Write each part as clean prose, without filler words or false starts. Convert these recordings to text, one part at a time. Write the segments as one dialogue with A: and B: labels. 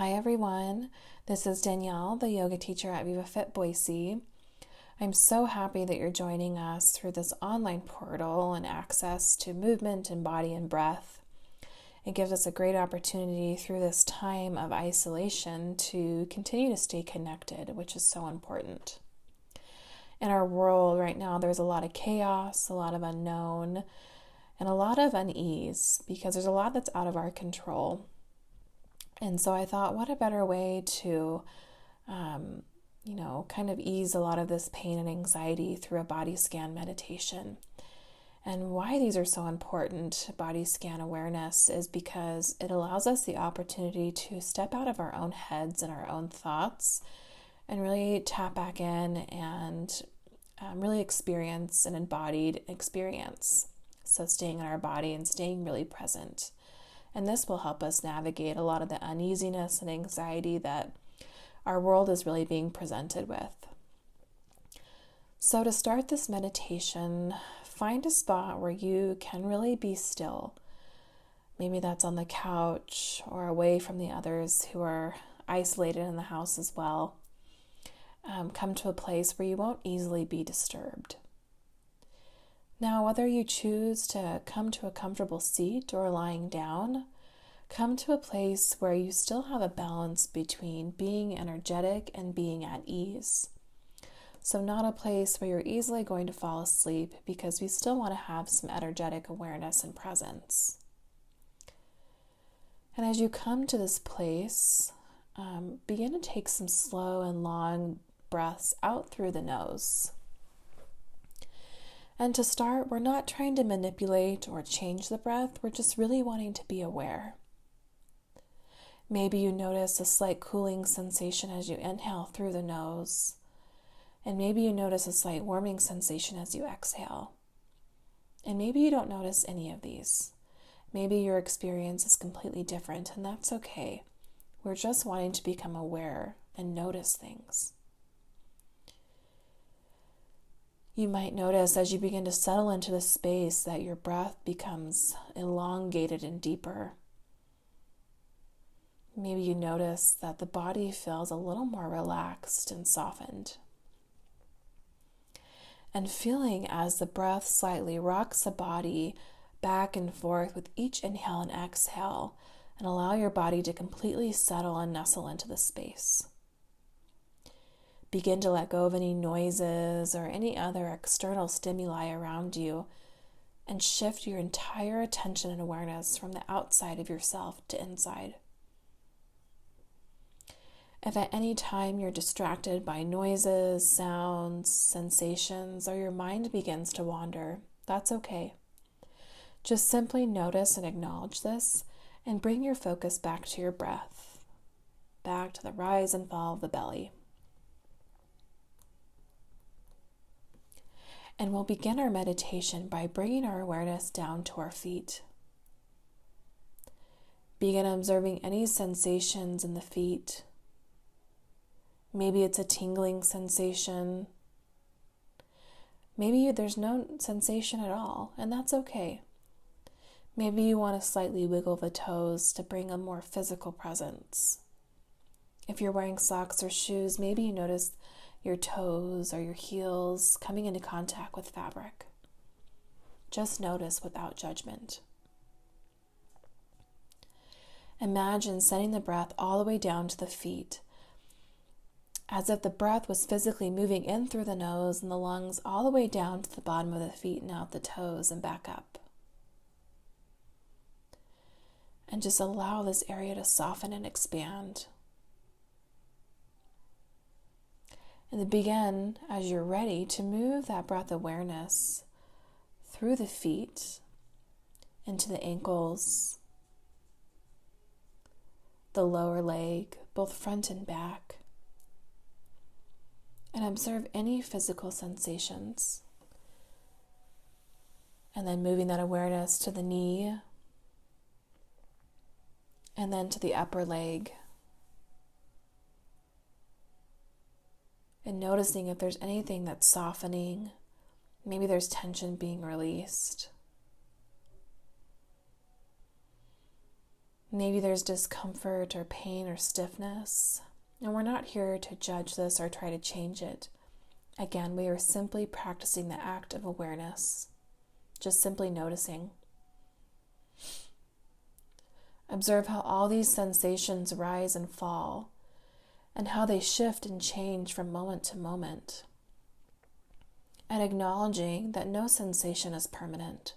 A: Hi everyone, this is Danielle, the yoga teacher at Viva Fit Boise. I'm so happy that you're joining us through this online portal and access to movement and body and breath. It gives us a great opportunity through this time of isolation to continue to stay connected, which is so important. In our world right now, there's a lot of chaos, a lot of unknown, and a lot of unease because there's a lot that's out of our control. And so I thought, what a better way to, kind of ease a lot of this pain and anxiety through a body scan meditation. And why these are so important, body scan awareness, is because it allows us the opportunity to step out of our own heads and our own thoughts and really tap back in and really experience an embodied experience. So staying in our body and staying really present. And this will help us navigate a lot of the uneasiness and anxiety that our world is really being presented with. So to start this meditation, find a spot where you can really be still. Maybe that's on the couch or away from the others who are isolated in the house as well. Come to a place where you won't easily be disturbed. Now, whether you choose to come to a comfortable seat or lying down, come to a place where you still have a balance between being energetic and being at ease. So not a place where you're easily going to fall asleep, because we still want to have some energetic awareness and presence. And as you come to this place, begin to take some slow and long breaths out through the nose. And to start, we're not trying to manipulate or change the breath. We're just really wanting to be aware. Maybe you notice a slight cooling sensation as you inhale through the nose. And maybe you notice a slight warming sensation as you exhale. And maybe you don't notice any of these. Maybe your experience is completely different, and that's okay. We're just wanting to become aware and notice things. You might notice as you begin to settle into the space that your breath becomes elongated and deeper. Maybe you notice that the body feels a little more relaxed and softened. And feeling as the breath slightly rocks the body back and forth with each inhale and exhale, and allow your body to completely settle and nestle into the space. Begin to let go of any noises or any other external stimuli around you, and shift your entire attention and awareness from the outside of yourself to inside. If at any time you're distracted by noises, sounds, sensations, or your mind begins to wander, that's okay. Just simply notice and acknowledge this, and bring your focus back to your breath, back to the rise and fall of the belly. And we'll begin our meditation by bringing our awareness down to our feet. Begin observing any sensations in the feet. Maybe it's a tingling sensation. Maybe there's no sensation at all, and that's okay. Maybe you want to slightly wiggle the toes to bring a more physical presence. If you're wearing socks or shoes, maybe you notice your toes or your heels coming into contact with fabric. Just notice without judgment. Imagine sending the breath all the way down to the feet, as if the breath was physically moving in through the nose and the lungs all the way down to the bottom of the feet and out the toes and back up. And just allow this area to soften and expand. And then begin, as you're ready, to move that breath awareness through the feet, into the ankles, the lower leg, both front and back. And observe any physical sensations. And then moving that awareness to the knee, and then to the upper leg. And noticing if there's anything that's softening. Maybe there's tension being released. Maybe there's discomfort or pain or stiffness, and we're not here to judge this or try to change it. Again, we are simply practicing the act of awareness, just simply noticing. Observe how all these sensations rise and fall, and how they shift and change from moment to moment, and acknowledging that no sensation is permanent.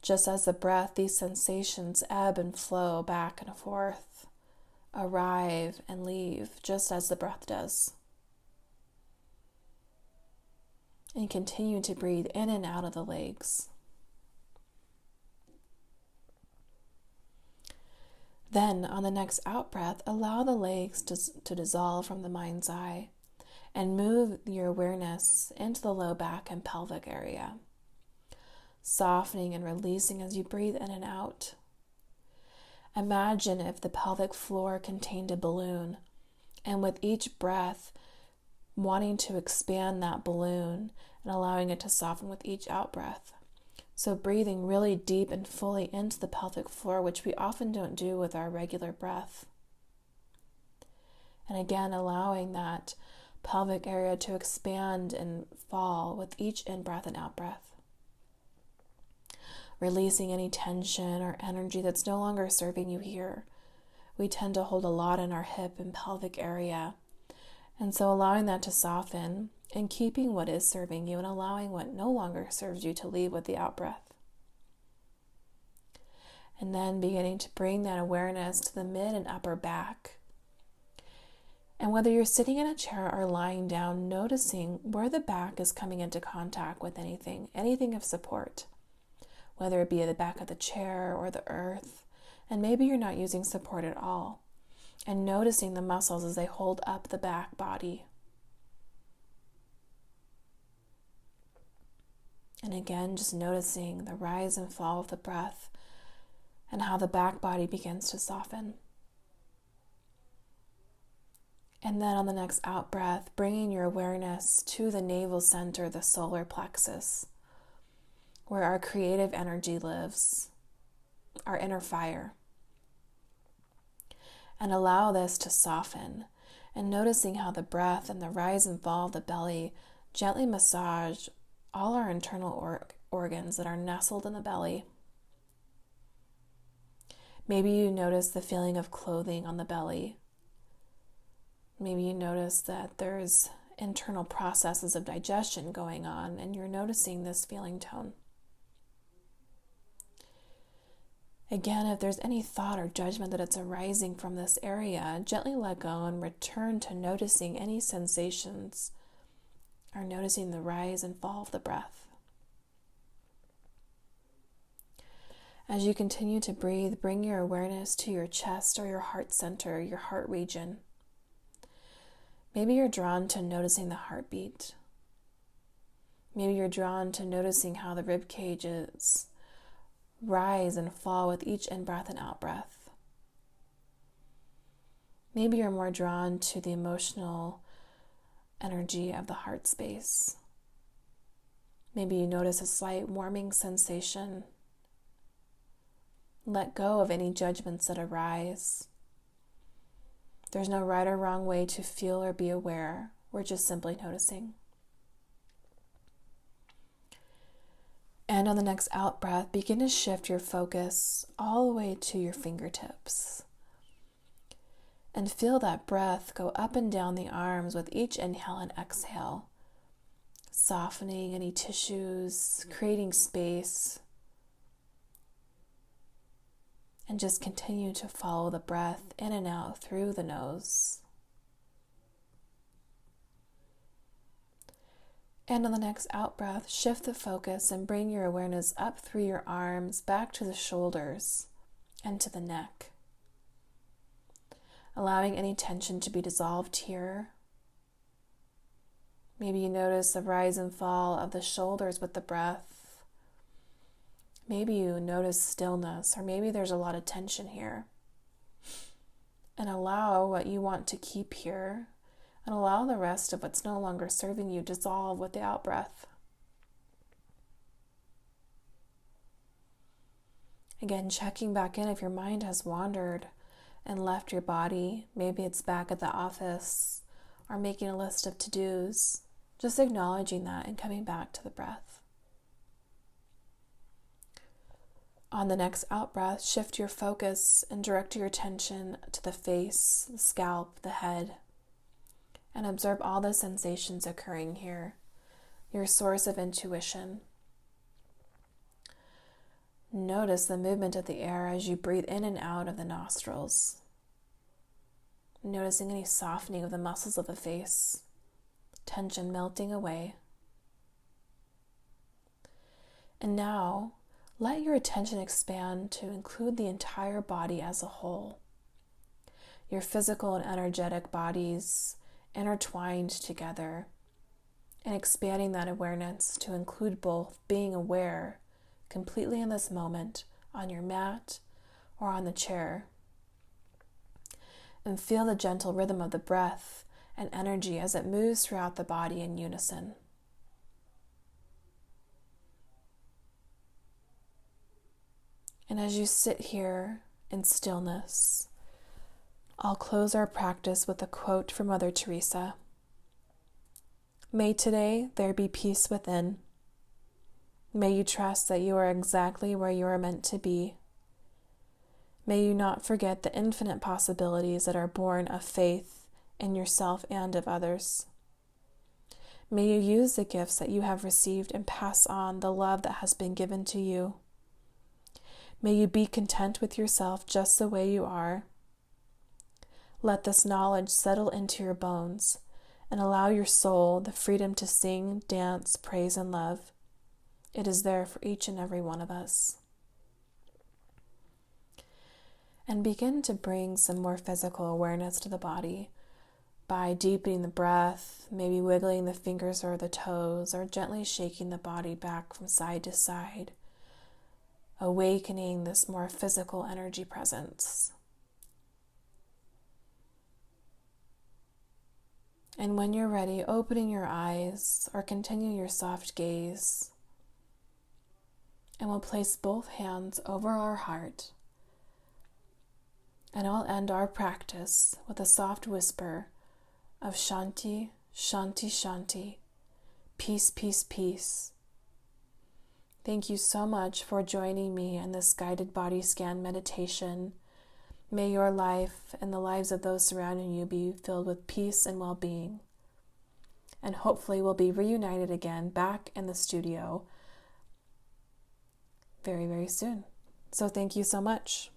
A: Just as the breath, these sensations ebb and flow back and forth, arrive and leave, just as the breath does. And continue to breathe in and out of the legs. Then, on the next out-breath, allow the legs to dissolve from the mind's eye and move your awareness into the low back and pelvic area, softening and releasing as you breathe in and out. Imagine if the pelvic floor contained a balloon, and with each breath, wanting to expand that balloon and allowing it to soften with each out-breath. So breathing really deep and fully into the pelvic floor, which we often don't do with our regular breath. And again, allowing that pelvic area to expand and fall with each in-breath and out-breath. Releasing any tension or energy that's no longer serving you here. We tend to hold a lot in our hip and pelvic area. And so allowing that to soften and keeping what is serving you and allowing what no longer serves you to leave with the out-breath. And then beginning to bring that awareness to the mid and upper back. And whether you're sitting in a chair or lying down, noticing where the back is coming into contact with anything of support, whether it be the back of the chair or the earth, and maybe you're not using support at all, and noticing the muscles as they hold up the back body. And again, just noticing the rise and fall of the breath and how the back body begins to soften. And then on the next out breath, bringing your awareness to the navel center, the solar plexus, where our creative energy lives, our inner fire. And allow this to soften, and noticing how the breath and the rise and fall of the belly gently massage all our internal organs that are nestled in the belly. Maybe you notice the feeling of clothing on the belly. Maybe you notice that there's internal processes of digestion going on, and you're noticing this feeling tone. Again, if there's any thought or judgment that it's arising from this area, gently let go and return to noticing any sensations or noticing the rise and fall of the breath. As you continue to breathe, bring your awareness to your chest or your heart center, your heart region. Maybe you're drawn to noticing the heartbeat. Maybe you're drawn to noticing how the rib cages rise and fall with each in-breath and out-breath. Maybe you're more drawn to the emotional energy of the heart space. Maybe you notice a slight warming sensation. Let go of any judgments that arise. There's no right or wrong way to feel or be aware. We're just simply noticing. And on the next out breath, begin to shift your focus all the way to your fingertips. And feel that breath go up and down the arms with each inhale and exhale, softening any tissues, creating space. And just continue to follow the breath in and out through the nose. And on the next out breath, shift the focus and bring your awareness up through your arms, back to the shoulders and to the neck. Allowing any tension to be dissolved here. Maybe you notice the rise and fall of the shoulders with the breath. Maybe you notice stillness, or maybe there's a lot of tension here. And allow what you want to keep here, and allow the rest of what's no longer serving you dissolve with the out-breath. Again, checking back in if your mind has wandered and left your body. Maybe it's back at the office or making a list of to-dos. Just acknowledging that and coming back to the breath. On the next out-breath, shift your focus and direct your attention to the face, the scalp, the head, and observe all the sensations occurring here, your source of intuition. Notice the movement of the air as you breathe in and out of the nostrils. Noticing any softening of the muscles of the face, tension melting away. And now, let your attention expand to include the entire body as a whole. Your physical and energetic bodies intertwined together, and expanding that awareness to include both being aware completely in this moment on your mat or on the chair. And feel the gentle rhythm of the breath and energy as it moves throughout the body in unison. And as you sit here in stillness, I'll close our practice with a quote from Mother Teresa. May today there be peace within. May you trust that you are exactly where you are meant to be. May you not forget the infinite possibilities that are born of faith in yourself and of others. May you use the gifts that you have received and pass on the love that has been given to you. May you be content with yourself just the way you are. Let this knowledge settle into your bones and allow your soul the freedom to sing, dance, praise, and love. It is there for each and every one of us. And begin to bring some more physical awareness to the body by deepening the breath, maybe wiggling the fingers or the toes, or gently shaking the body back from side to side, awakening this more physical energy presence. And when you're ready, opening your eyes or continue your soft gaze. And we'll place both hands over our heart. And I'll end our practice with a soft whisper of Shanti, Shanti, Shanti, peace, peace, peace. Thank you so much for joining me in this guided body scan meditation. May your life and the lives of those surrounding you be filled with peace and well-being. And hopefully we'll be reunited again back in the studio very, very soon. So thank you so much.